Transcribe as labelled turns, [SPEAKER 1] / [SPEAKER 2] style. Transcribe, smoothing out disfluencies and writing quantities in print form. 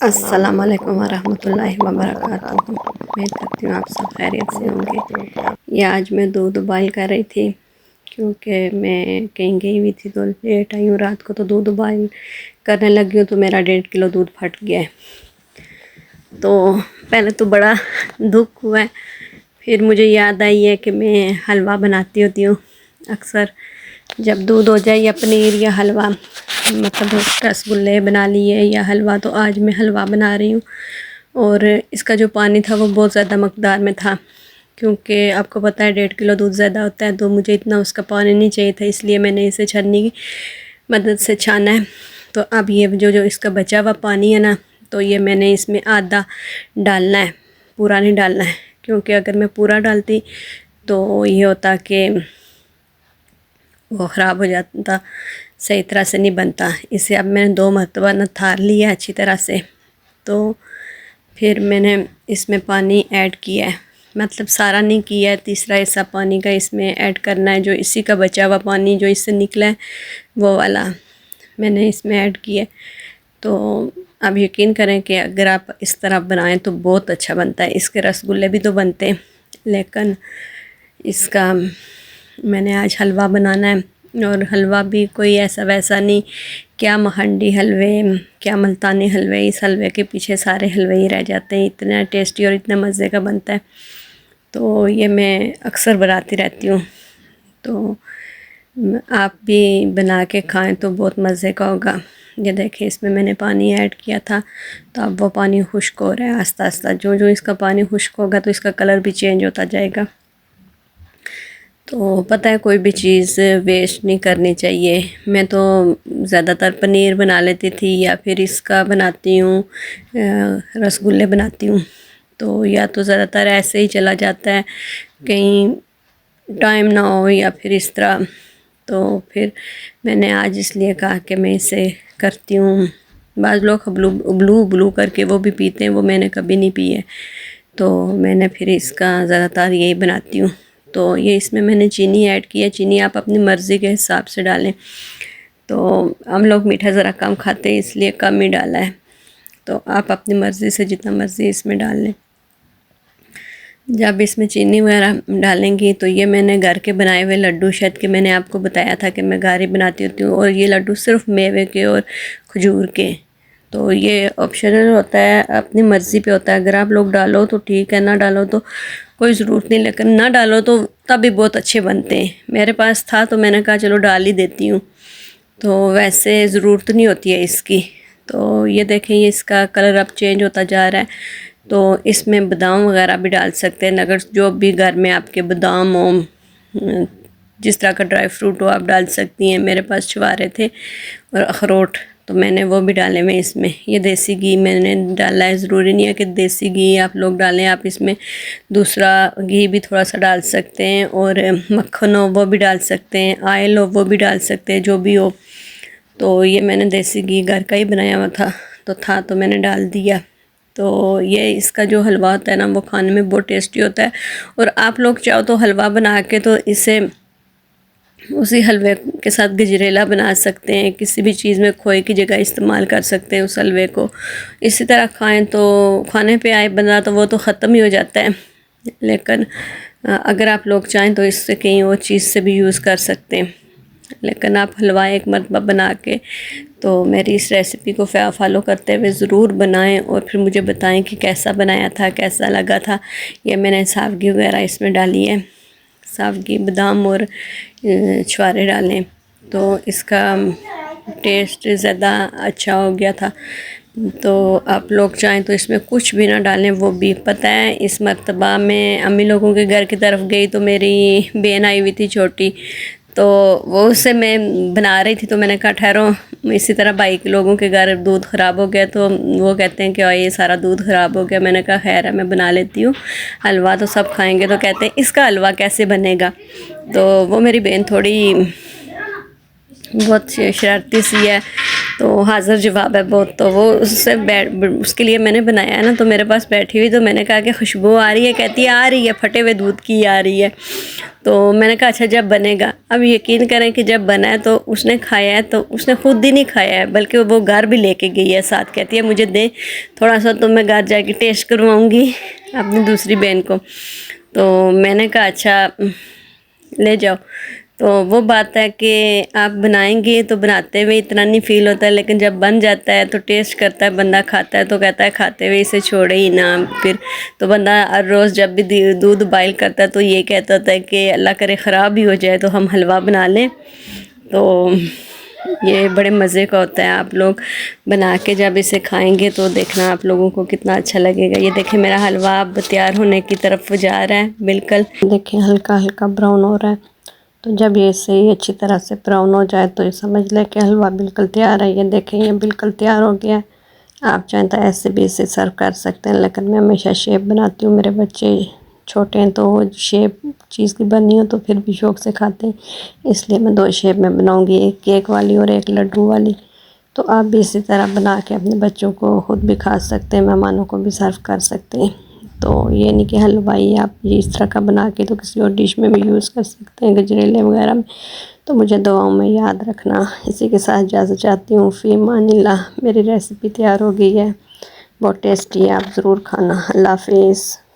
[SPEAKER 1] अस्सलाम वालेकुम वरहमतुल्लाहि वबरकातुहू। उम्मीद करती हूँ आप सब खैरियत से होंगे। ये आज मैं दूध उबाल कर रही थी क्योंकि मैं कहीं गई हुई थी तो लेट आई हूँ रात को, तो दूध उबाल करने लगी हूँ तो मेरा 1.5 किलो दूध फट गया है। तो पहले तो बड़ा दुख हुआ है, फिर मुझे याद आई है कि मैं हलवा बनाती होती हूँ अक्सर। जब दूध हो जाए या पनीर या हलवा, मतलब रसगुल्ले बना लिए या हलवा, तो आज मैं हलवा बना रही हूँ। और इसका जो पानी था वो बहुत ज़्यादा मकदार में था, क्योंकि आपको पता है 1.5 किलो दूध ज़्यादा होता है, तो मुझे इतना उसका पानी नहीं चाहिए था, इसलिए मैंने इसे छन्नी की मदद से छाना है। तो अब ये जो इसका बचा हुआ पानी है ना, तो ये मैंने इसमें आधा डालना है, पूरा नहीं डालना है, क्योंकि अगर मैं पूरा डालती तो ये होता कि वो ख़राब हो जाता, सही तरह से नहीं बनता। इसे अब मैंने 2 मरतबा नथार लिया अच्छी तरह से। तो फिर मैंने इसमें पानी ऐड किया है, मतलब सारा नहीं किया है, तीसरा हिस्सा पानी का इसमें ऐड करना है। जो इसी का बचा हुआ पानी जो इससे निकला है वो वाला मैंने इसमें ऐड किया है। तो अब यकीन करें कि अगर आप इस तरह बनाएं तो बहुत अच्छा बनता है। इसके रसगुल्ले भी तो बनते हैं, लेकिन इसका मैंने आज हलवा बनाना है। और हलवा भी कोई ऐसा वैसा नहीं, क्या महंडी हलवे, क्या मुल्तानी हलवे, इस हलवे के पीछे सारे हलवे ही रह जाते हैं। इतना टेस्टी और इतना मज़े का बनता है, तो ये मैं अक्सर बनाती रहती हूँ। तो आप भी बना के खाएं तो बहुत मज़े का होगा। ये देखिए, इसमें मैंने पानी ऐड किया था, तो अब वो पानी खुश्क हो रहा है आस्ता आस्ता। जो जो इसका पानी खुश्क होगा तो इसका कलर भी चेंज होता जाएगा। तो पता है, कोई भी चीज़ वेस्ट नहीं करनी चाहिए। मैं तो ज़्यादातर पनीर बना लेती थी, या फिर इसका बनाती हूँ, रसगुल्ले बनाती हूँ। तो या तो ज़्यादातर ऐसे ही चला जाता है, कहीं टाइम ना हो या फिर इस तरह। तो फिर मैंने आज इसलिए कहा कि मैं इसे करती हूँ। बाज़ लोग उबलू उबलू करके वो भी पीते हैं, वो मैंने कभी नहीं पी है। तो मैंने फिर इसका ज़्यादातर यही बनाती हूँ। तो ये इसमें मैंने चीनी ऐड किया। चीनी आप अपनी मर्ज़ी के हिसाब से डालें। तो हम लोग मीठा ज़रा कम खाते हैं, इसलिए कम ही डाला है। तो आप अपनी मर्ज़ी से जितना मर्ज़ी इसमें डाल लें। जब इसमें चीनी वगैरह डालेंगी तो ये मैंने घर के बनाए हुए लड्डू, शायद कि मैंने आपको बताया था कि मैं घर ही बनाती होती हूँ, और ये लड्डू सिर्फ मेवे के और खजूर के। तो ये ऑप्शनल होता है, अपनी मर्ज़ी पे होता है। अगर आप लोग डालो तो ठीक है, ना डालो तो कोई ज़रूरत नहीं, लेकिन ना डालो तो तब भी बहुत अच्छे बनते हैं। मेरे पास था तो मैंने कहा चलो डाल ही देती हूँ। तो वैसे ज़रूरत नहीं होती है इसकी। तो ये देखें, ये इसका कलर अब चेंज होता जा रहा है। तो इसमें बादाम वगैरह भी डाल सकते हैं, अगर जो भी घर में आपके बादाम हो, जिस तरह का ड्राई फ्रूट हो आप डाल सकती हैं। मेरे पास छुआरे थे और अखरोट, तो मैंने वो भी डाले में इसमें। ये देसी घी मैंने डाला है, ज़रूरी नहीं है कि देसी घी आप लोग डालें, आप इसमें दूसरा घी भी थोड़ा सा डाल सकते हैं, और मक्खन हो वो भी डाल सकते हैं, आयल हो वो भी डाल सकते हैं, जो भी हो। तो ये मैंने देसी घी घर का ही बनाया हुआ था तो मैंने डाल दिया। तो ये इसका जो हलवा होता है ना, वो खाने में बहुत टेस्टी होता है। और आप लोग चाहो तो हलवा बना के तो इसे उसी हलवे के साथ गजरेला बना सकते हैं, किसी भी चीज़ में खोए की जगह इस्तेमाल कर सकते हैं उस हलवे को। इसी तरह खाएं तो खाने पे आए बंदा तो वो तो ख़त्म ही हो जाता है, लेकिन अगर आप लोग चाहें तो इससे कहीं और चीज़ से भी यूज़ कर सकते हैं। लेकिन आप हलवा एक मरतबा बना के तो मेरी इस रेसिपी को फॉलो करते हुए ज़रूर बनाएं, और फिर मुझे बताएं कि कैसा बनाया था, कैसा लगा था। ये मैंने सावगी वगैरह इसमें डाली है, सावगी बादाम और छुआरे डालें, तो इसका टेस्ट ज़्यादा अच्छा हो गया था। तो आप लोग चाहें तो इसमें कुछ भी ना डालें, वो भी। पता है, इस मरतबा मैं अम्मी लोगों के घर की तरफ गई तो मेरी बहन आई हुई थी छोटी, तो वो उससे मैं बना रही थी, तो मैंने कहा ठहरो, इसी तरह भाई के लोगों के घर दूध ख़राब हो गया, तो वो कहते हैं कि ये सारा दूध ख़राब हो गया। मैंने कहा खैर है, मैं बना लेती हूँ, हलवा तो सब खाएंगे। तो कहते हैं इसका हलवा कैसे बनेगा। तो वो मेरी बहन थोड़ी बहुत शरारती सी है, तो हाज़िर जवाब है बहुत। तो वो उससे उसके लिए मैंने बनाया है ना, तो मेरे पास बैठी हुई, तो मैंने कहा कि खुशबू आ रही है, कहती है आ रही है, फटे हुए दूध की आ रही है। तो मैंने कहा अच्छा जब बनेगा। अब यकीन करें कि जब बना है तो उसने खाया है, तो उसने खुद ही नहीं खाया है बल्कि वो घर भी लेके गई है साथ, कहती है मुझे दे थोड़ा सा, तो मैं घर जाके टेस्ट करवाऊँगी अपनी दूसरी बहन को। तो मैंने कहा अच्छा ले जाओ। तो वो बात है कि आप बनाएंगे तो बनाते हुए इतना नहीं फ़ील होता है, लेकिन जब बन जाता है तो टेस्ट करता है बंदा, खाता है तो कहता है खाते हुए इसे छोड़े ही ना फिर। तो बंदा हर रोज़ जब भी दूध बॉयल करता है तो ये कहता होता है कि अल्लाह करे ख़राब ही हो जाए तो हम हलवा बना लें। तो ये बड़े मज़े का होता है। आप लोग बना के जब इसे खाएंगे तो देखना आप लोगों को कितना अच्छा लगेगा। ये देखें मेरा हलवा अब तैयार होने की तरफ जा रहा है, बिल्कुल देखें हल्का हल्का ब्राउन हो रहा है। तो जब ये सही अच्छी तरह से ब्राउन हो जाए तो ये समझ लें कि हलवा बिल्कुल तैयार है। ये देखें ये बिल्कुल तैयार हो गया है। आप चाहें तो ऐसे भी इसे सर्व कर सकते हैं, लेकिन मैं हमेशा शेप बनाती हूँ। मेरे बच्चे छोटे हैं तो शेप चीज़ की बनी हो तो फिर भी शौक़ से खाते हैं, इसलिए मैं 2 शेप में बनाऊँगी, एक केक वाली और एक लड्डू वाली। तो आप भी इसी तरह बना के अपने बच्चों को ख़ुद भी खा सकते हैं, मेहमानों को भी सर्व कर सकते हैं। तो ये नहीं कि हलवाई आप ये इस तरह का बना के तो किसी और डिश में भी यूज़ कर सकते हैं, गजरेले वगैरह में। तो मुझे दुआओं में याद रखना। इसी के साथ इजाज़त चाहती हूँ। फ़ी अमानिल्लाह। मेरी रेसिपी तैयार हो गई है, बहुत टेस्टी है, आप ज़रूर खाना। अल्लाह हाफ़िज़।